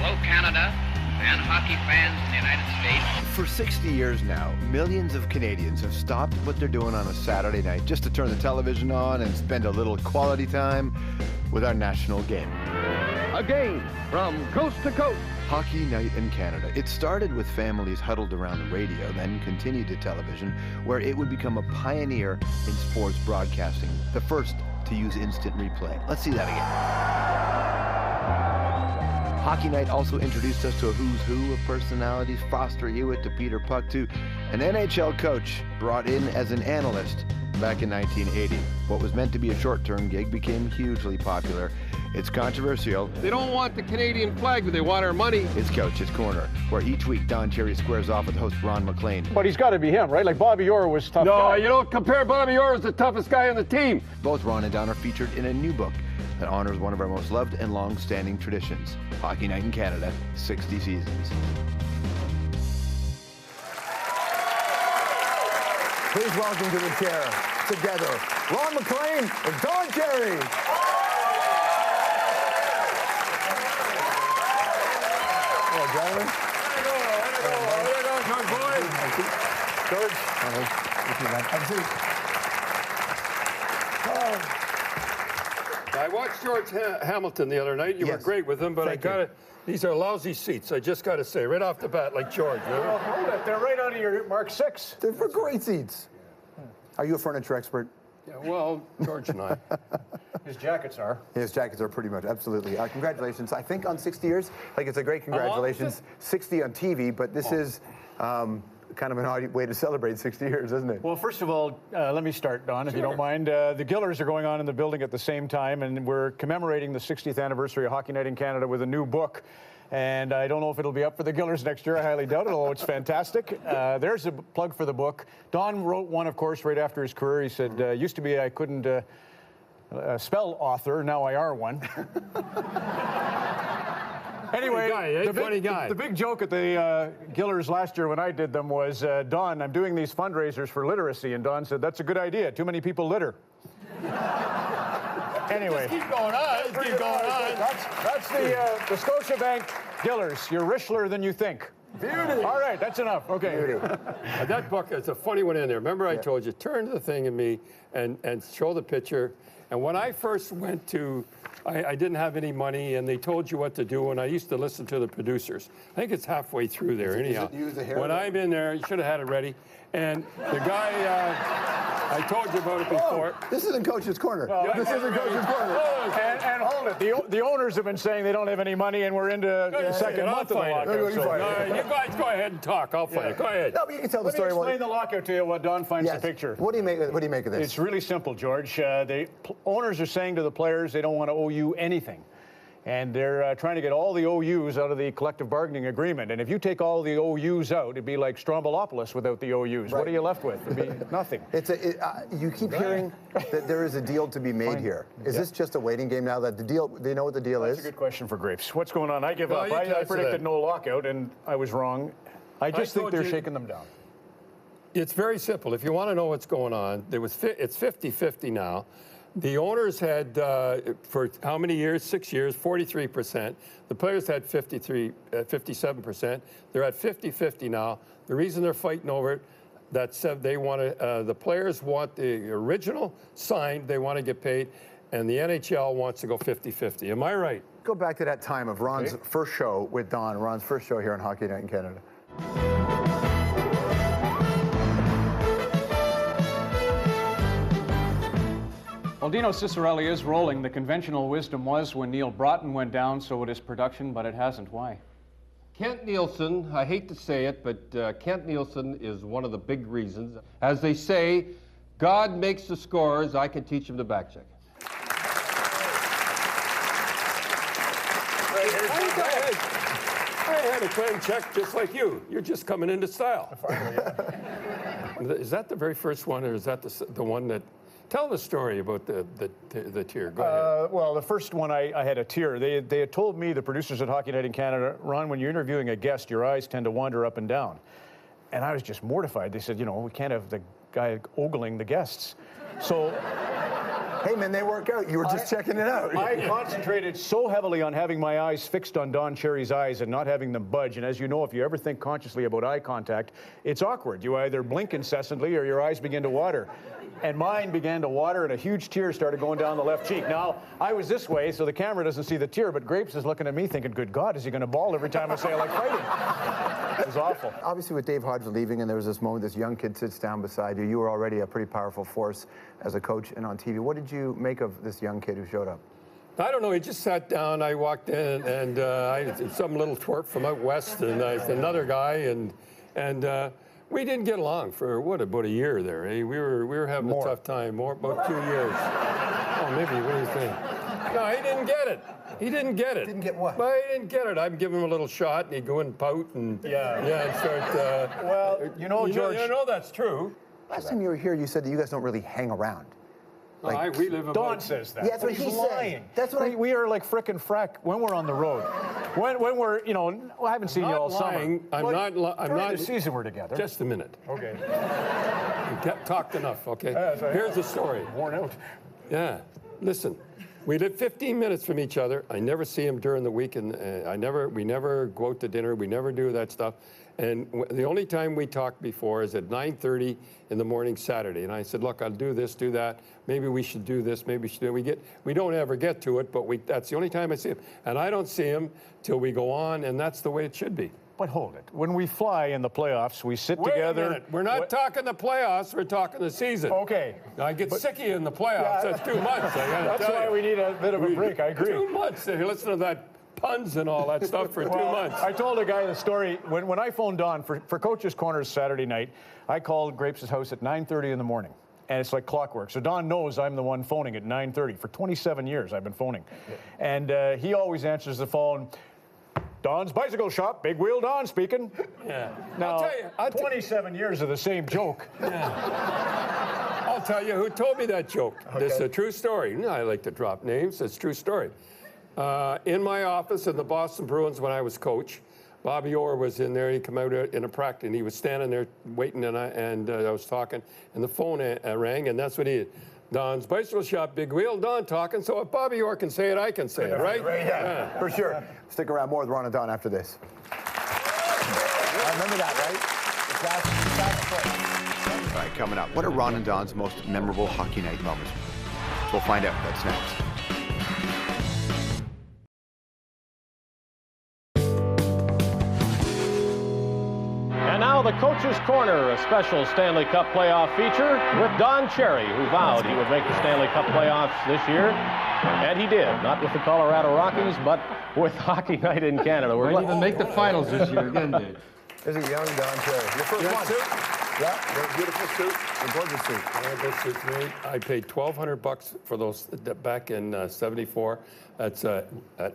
Hello, Canada, and hockey fans in the United States. For 60 years now, millions of Canadians have stopped what they're doing on a Saturday night just to turn the television on and spend a little quality time with our national game. A game from coast to coast. Hockey Night in Canada. It started with families huddled around the radio, then continued to television, where it would become a pioneer in sports broadcasting, the first to use instant replay. Let's see that again. Hockey Night also introduced us to a who's who of personalities, Foster Hewitt to Peter Puck to an NHL coach brought in as an analyst back in 1980. What was meant to be a short-term gig became hugely popular. It's controversial. They don't want the Canadian flag, but they want our money. It's Coach's Corner, where each week Don Cherry squares off with host Ron MacLean. But he's got to be him, right? Like Bobby Orr was tough. No, you don't compare Bobby Orr as the toughest guy on the team. Both Ron and Don are featured in a new book that honors one of our most loved and long-standing traditions, Hockey Night in Canada, 60 seasons. Please welcome to the chair, together, Ron MacLean and Don Cherry. Hello, gentlemen. George. I watched George Hamilton the other night. You were great with him, but these are lousy seats. I just got to say, right off the bat, like George. Well, hold it. They're right out of your Mark 6. They're great seats. Are you a furniture expert? Yeah, well, George and I. His jackets are. His jackets are pretty much, absolutely. Congratulations. I think on 60 years. Like, it's a great congratulations. 60 on TV, but this is kind of an odd way to celebrate 60 years, isn't it? Well, first of all, let me start, Don, if you don't mind. The Gillers are going on in the building at the same time, and we're commemorating the 60th anniversary of Hockey Night in Canada with a new book. And I don't know if it'll be up for the Gillers next year. I highly doubt it, although it's fantastic. There's a plug for the book. Don wrote one, of course, right after his career. He said, used to be I couldn't spell author. Now I are one. Anyway, the big joke at the Gillers last year when I did them was, Don, I'm doing these fundraisers for literacy. And Don said, that's a good idea. Too many people litter. Anyway. Just keep going on. Keep going on. That's the Scotiabank Gillers. You're Richler than you think. Beauty. All right, that's enough. Okay. That book, it's a funny one in there. Remember I told you, turn to the thing and me and show the picture. And when I first went to, I didn't have any money, and they told you what to do, and I used to listen to the producers. I think it's halfway through there, anyhow. When I'm in there, you should have had it ready. And the guy, I told you about it before. This isn't Coach's Corner. This isn't Coach's Corner. And hold it. The owners have been saying they don't have any money, and we're into the second month of the lockout. You guys go ahead and talk. I'll find it. Go ahead. No, but you can tell the story. Let me explain the lockout to you while Don finds the picture. What do you make of this? It's really simple, George. The owners are saying to the players they don't want to owe you anything. And they're trying to get all the OUs out of the collective bargaining agreement. And if you take all the OUs out, it'd be like Stroumboulopoulos without the OUs. Right. What are you left with? It'd be nothing. You keep hearing that there is a deal to be made here. Is this just a waiting game now? That the deal? They know what the deal is. That's a good question for Grapes. What's going on? I give up. I predicted no lockout, and I was wrong. I just think they're shaking them down. It's very simple. If you want to know what's going on, it's 50-50 now. The owners had, for how many years? 6 years, 43%. The players had 57%. They're at 50-50 now. The reason they're fighting over it, they want to, the players want the original signed. They want to get paid, and the NHL wants to go 50-50. Am I right? Go back to that time of Ron's first show with Don. Ron's first show here on Hockey Night in Canada. Well, Dino Ciccarelli is rolling. The conventional wisdom was when Neil Broughton went down, so would his production, but it hasn't. Why? Kent Nielsen, I hate to say it, but Kent Nielsen is one of the big reasons. As they say, God makes the scores, I can teach him to backcheck. I had a claim check just like you. You're just coming into style. Is that the very first one, or is that the one that... Tell the story about the tier. Go ahead. Well, the first one, I had a tier. They had told me, the producers at Hockey Night in Canada, Ron, when you're interviewing a guest, your eyes tend to wander up and down. And I was just mortified. They said, you know, we can't have the guy ogling the guests. So Hey, man, they work out. You were just checking it out. I concentrated so heavily on having my eyes fixed on Don Cherry's eyes and not having them budge. And as you know, if you ever think consciously about eye contact, it's awkward. You either blink incessantly or your eyes begin to water. And mine began to water, and a huge tear started going down the left cheek. Now, I was this way, so the camera doesn't see the tear, but Grapes is looking at me thinking, good God, is he going to bawl every time I say I like fighting? It was awful. Obviously, with Dave Hodge leaving, and there was this moment, this young kid sits down beside you. You were already a pretty powerful force as a coach and on TV. What did you make of this young kid who showed up? I don't know. He just sat down. I walked in, and some little twerp from out west, and another guy, and we didn't get along for about a year there. Eh? We were having a tough time. About 2 years. Oh, maybe. What do you think? No, he didn't get it. He didn't get it. Didn't get what? Well, he didn't get it. I'd give him a little shot, and he'd go and pout, and and start. Well, George. You know that's true. Last time you were here, you said that you guys don't really hang around. We live about. Don says that. Yeah, that's what He's he's lying. saying. That's what we are like frickin' frack when we're on the road. When we're, I haven't seen you all lying. summer. I'm During not. the season we're together. Just a minute. Okay. Talked enough. Okay. Sorry. Here's the story. Worn out. Yeah. Listen. We live 15 minutes from each other. I never see him during the week, and we never go out to dinner. We never do that stuff. And the only time we talk before is at 9:30 in the morning Saturday. And I said, look, I'll do this, do that. Maybe we should do this. Maybe we should do it. We don't ever get to it, but that's the only time I see him. And I don't see him till we go on, and that's the way it should be. But hold it. When we fly in the playoffs, we sit together. Wait a minute. We're not talking the playoffs. We're talking the season. Okay. I get sick of you in the playoffs. That's too much. That's why we need a bit of a break. I agree. 2 months. Listen to that puns and all that stuff for 2 months. I told a guy the story. When I phoned Don for Coach's Corners Saturday night, I called Grapes' house at 9:30 in the morning. And it's like clockwork. So Don knows I'm the one phoning at 9:30. For 27 years, I've been phoning. And he always answers the phone. Don's Bicycle Shop, Big Wheel Don speaking. Yeah. Now, I'll 27 years of the same joke. Yeah. I'll tell you who told me that joke. Okay. This is a true story. I like to drop names. It's a true story. In my office in the Boston Bruins when I was coach, Bobby Orr was in there. He came out in a practice, and he was standing there waiting, and I was talking, and the phone rang, and that's what he did. Don's Bicycle Shop, Big Wheel, Don talking. So if Bobby Orr can say it, I can say it, right? Yeah, for sure. Stick around more with Ron and Don after this. I remember that, right? All right, coming up. What are Ron and Don's most memorable hockey night moments? We'll find out. That's next. Now the Coach's Corner, a special Stanley Cup playoff feature with Don Cherry, who vowed he would make the Stanley Cup playoffs this year. And he did, not with the Colorado Rockies, but with Hockey Night in Canada. We're going to even make the finals this year again, Dave. This is young Don Cherry. Your first one. Suit? Yeah, very beautiful suit. A gorgeous suit. I paid $1,200 for those back in '74. That's an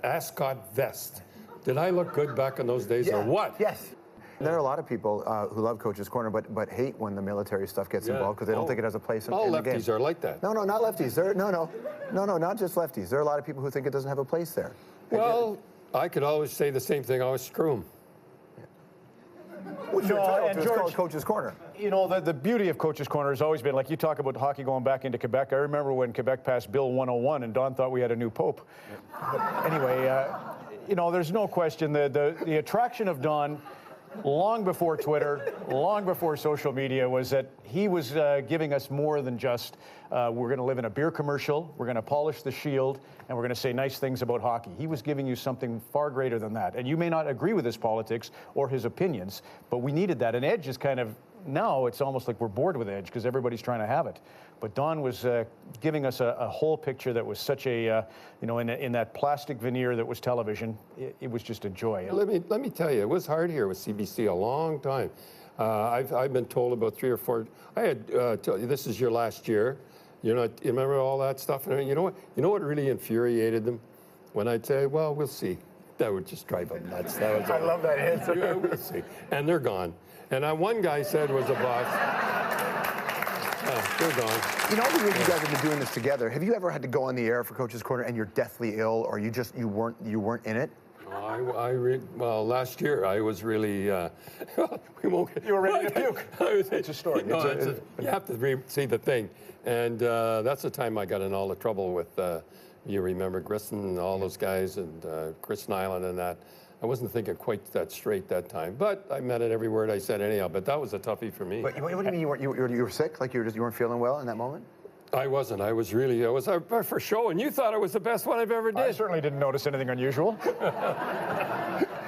ascot vest. Did I look good back in those days, or what? Yes. There are a lot of people who love Coach's Corner, but hate when the military stuff gets involved because they don't think it has a place in the game. All lefties are like that. No, not lefties. No, not just lefties. There are a lot of people who think it doesn't have a place there. Well, I could always say the same thing. I always screw them. What's your title? It's called Coach's Corner. You know, the beauty of Coach's Corner has always been, like you talk about hockey going back into Quebec. I remember when Quebec passed Bill 101 and Don thought we had a new pope. But anyway, there's no question the attraction of Don, long before Twitter, long before social media, was that he was giving us more than just we're going to live in a beer commercial, we're going to polish the shield, and we're going to say nice things about hockey. He was giving you something far greater than that. And you may not agree with his politics or his opinions, but we needed that. And Edge is kind of, now it's almost like we're bored with Edge because everybody's trying to have it. But Don was giving us a whole picture that was such a, in that plastic veneer that was television, it was just a joy. Let me tell you, it was hard here with CBC a long time. I've been told about 3 or 4. I had this is your last year. You remember all that stuff? And you know what really infuriated them? When I'd say, well, we'll see. That would just drive them nuts. I love that answer. Yeah, we'll see. And they're gone. And one guy said was a boss. They're gone. You know, all the years you guys have been doing this together, have you ever had to go on the air for Coach's Corner and you're deathly ill, or you weren't in it? Well, last year I was really. We won't. You were ready to puke. It's a story. No, you have to see the thing, and that's the time I got in all the trouble with. You remember Grissom and all those guys, and Chris Nyland and that. I wasn't thinking quite that straight that time, but I meant it every word I said anyhow. But that was a toughie for me. But what do you mean you were sick? Like you weren't feeling well in that moment? I wasn't. I was for show, and you thought it was the best one I've ever did. I certainly didn't notice anything unusual.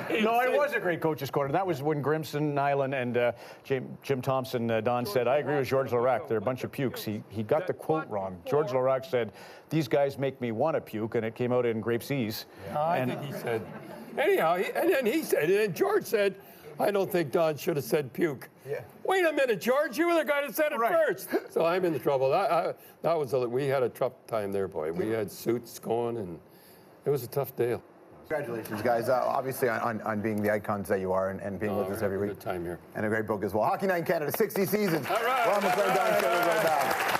No, it was a great coach's corner. That was when Grimson, Nyland, and Jim Thompson, Don said, I agree with Georges Larac. They're a bunch of pukes. He got the quote wrong. Georges Larac said, these guys make me want to puke, and it came out in Grape Seas. Yeah, I think he said. Anyhow, and then George said, I don't think Don should have said puke. Yeah. Wait a minute, George, you were the guy that said it first. So I'm in the trouble. We had a tough time there, boy. We had suits going, and it was a tough deal. Congratulations, guys. Obviously, on being the icons that you are and being with us every week. Good time here. And a great book as well. Hockey Night in Canada, 60 seasons. All right. Well, MacLean and Don Cherry right back.